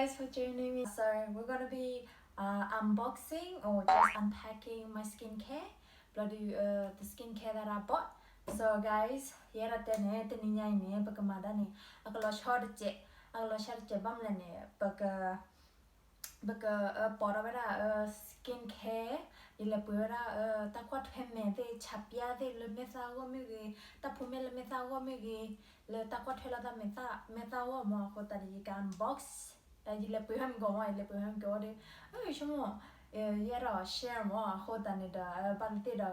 guys for joining me. So we're gonna be unboxing or just unpacking my skincare. Bloody the skincare that I bought. So guys, here at the net and in yay bagamadani. I got a short jet. I got a short jet bumlane. Baka skincare. Ila pura takwat pemme de chapia de le methago migi tapumela methago migi le takwat hela da methago mo ko tadi kan box tadi le puham go mo le puham go de oh shimo yara share mo ho tani da balti da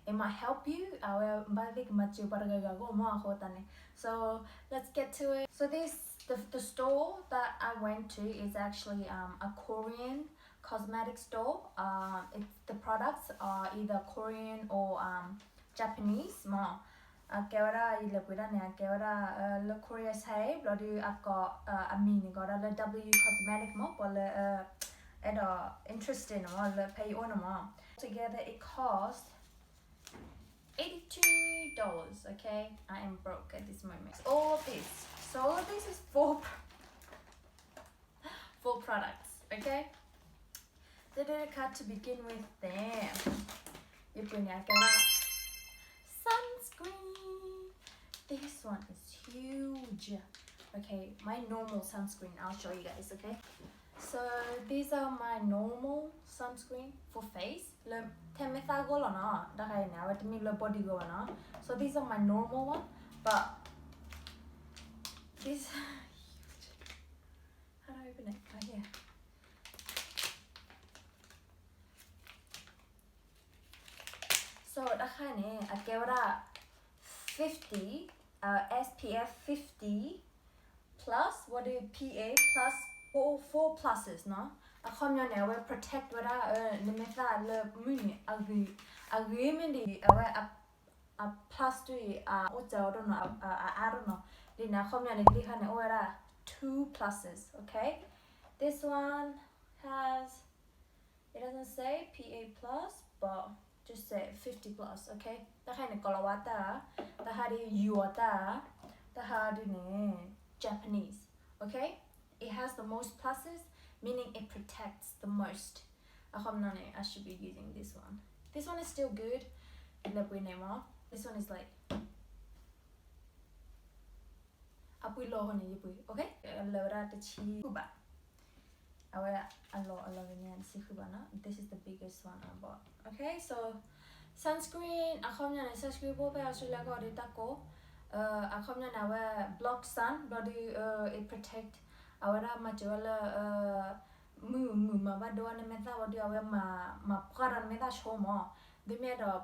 it might help you our badik machu parga go mo ho tani. So let's get to it. So the store that I went to is actually a Korean cosmetic store. The products are either Korean or Japanese. Ma, kewara ile pura ne kewara le Korea say bloody I've got a mini got a W cosmetic mo wala interesting mo le pay on mo. Together it cost $82. Okay, I am broke at this moment. All of this. So all of this is four products. Okay. The card to begin with. There. You bring out sunscreen. This one is huge. Okay, my normal sunscreen. I'll show you guys. Okay. So these are my normal sunscreen for face. So these are my normal one, but this how do I open it? Oh yeah. So I gave it 50 SPF 50 plus what is PA plus four pluses, no? I come here now, we protect what I the muni agreement a plus to what I don't know, I don't know. Then I come here 2 pluses, okay? This one has, it doesn't say PA plus, but just say 50 plus, okay? The kind of Kolawata, the Hari Yuata, the Hari Japanese, okay? It has the most pluses, meaning it protects the most. I should be using this one. This one is still good. This one is like okay? This is the biggest one I bought. Okay, so sunscreen, sunscreen block sun, body it protect our majola ma badone meta body our ma paran meta shomo. They made a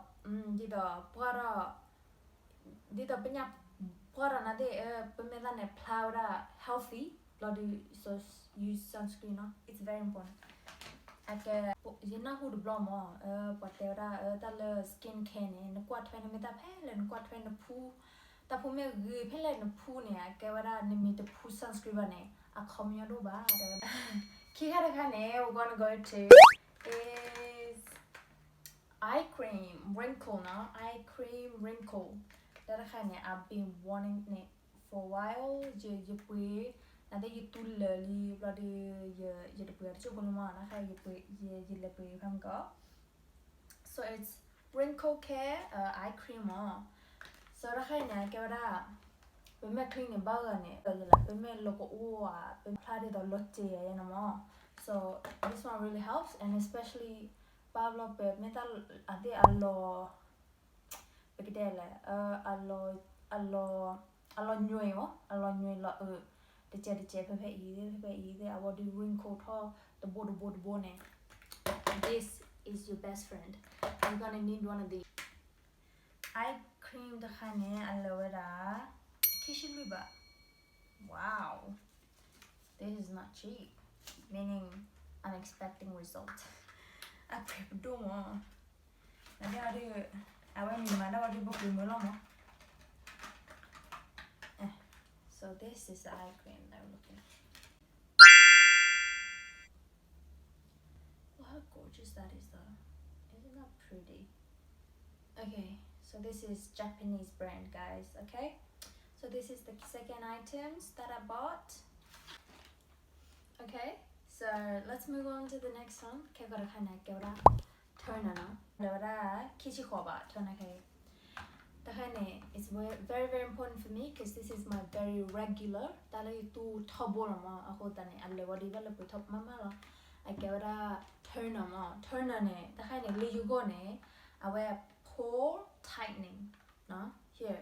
did a para did a penya para na de pemedane ploura healthy bloody so use sunscreen. It's very important. You know who the blom but there are the skin can in quite when meta pale and quite when the poo the poo me pale and poo near Gavara name the poo sunscreen a communal bar. Kihara we're gonna go to is eye cream wrinkle now. Eye cream wrinkle. That I've been wanting it for a while. You put and then you too early bloody you put so it's wrinkle care eye cream so we make clean a bag we make look so this one really helps, and especially Pablo metal ade allo the wrinkle the board. This is your best friend. You're gonna need one of these. Eye cream the aloe vera. Wow, this is not cheap, meaning unexpected result. I do more. So this is the eye cream that we're looking at. Well, how gorgeous that is though. Isn't that pretty? Okay, so this is Japanese brand, guys, okay? So this is the second items that I bought. Okay, so let's move on to the next one. Okay, got a kind of give it turn on. Kichi koba turn okay. The honey is very very important for me because this is my very regular. Tali tu tobolama a hotane alle what develop with top mama. I give it a turn on. Turn on it. The honey liyugone. I wear pore tightening. No, here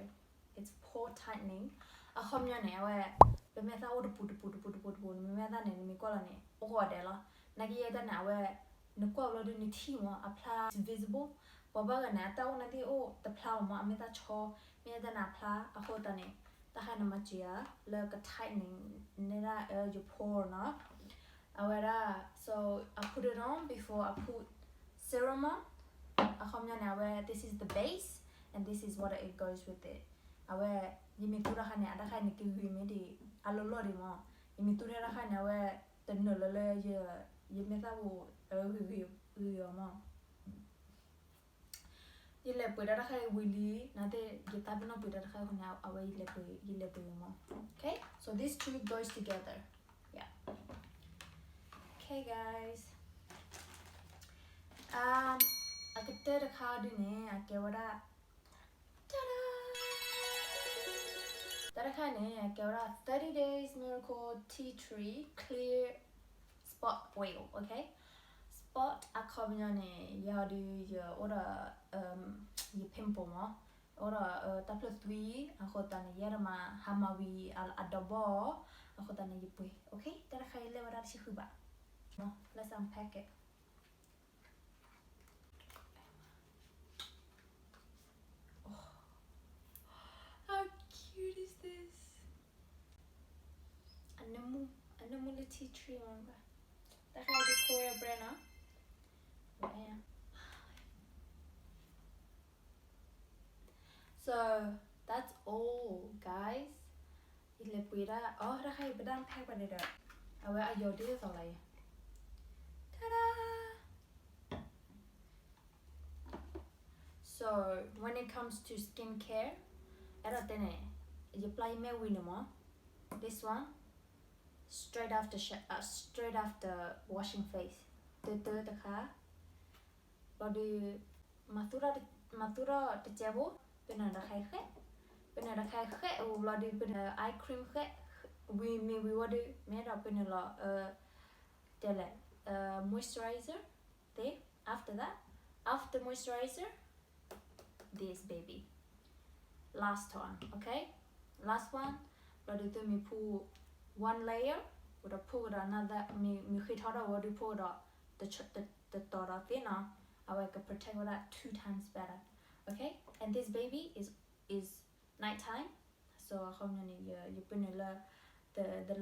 it's pore tightening. A homyane I wear. But me thought would put me than me colony or della. Nagi than I wear no color in the team apply visible. Boba and I thought the plow ma me that chaw me than apply a hotane. The hanamagia look a tightening nera you pour na. So I put it on before I put serum on. I wear this is the base and this is what it goes with it. I wear Yimitura Hane and I can give me a lolorimo. Yimitura Hane, I wear the nulla Yimetabu Uyoma. You let put a willy, not the Gitabino put a high now away Yilepuyamo. Okay, so these two goes together. Yeah. Okay, guys. I could take a card in I get what I. That I got 30 Days Miracle Tea Tree Clear Spot Oil, okay? Spot a combination ya do your order your pimple mo order tapos 3 ako tani yarama hamawi al adobo ako tani yipui, okay? That I level that si huba. No, let's unpack it. How cute is this? Anamu the tea tree on that I do Korea Brenner. Yeah. So that's all, guys. Oh, that I bedan pack by it. I wear your deals all like. Ta-da! So when it comes to skincare, you apply me winner. This one straight after washing face. The car. Body matura the jabo. Benada khai or bloody eye cream we what do made up in a lot moisturizer there. After that, after moisturizer, this baby. Last one, okay? Last one, but do me pull one layer, would I pull another me hit harder or do pull the thought thinner. I can protect that 2 times better. Okay? And this baby is nighttime. So you put the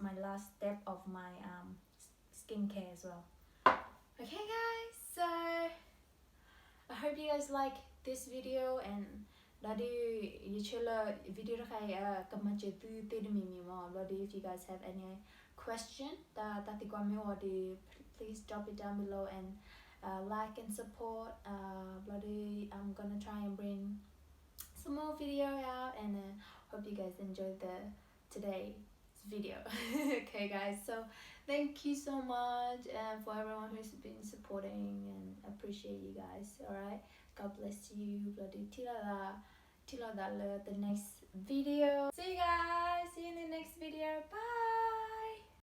my last step of my skincare as well. Okay guys, so I hope you guys like this video and Ladi you video if you guys have any question please drop it down below and like and support. I'm gonna try and bring some more video out and hope you guys enjoyed today's video. Okay guys, so thank you so much for everyone who's been supporting and appreciate you guys. All right, God bless you. Bloody tila the next video.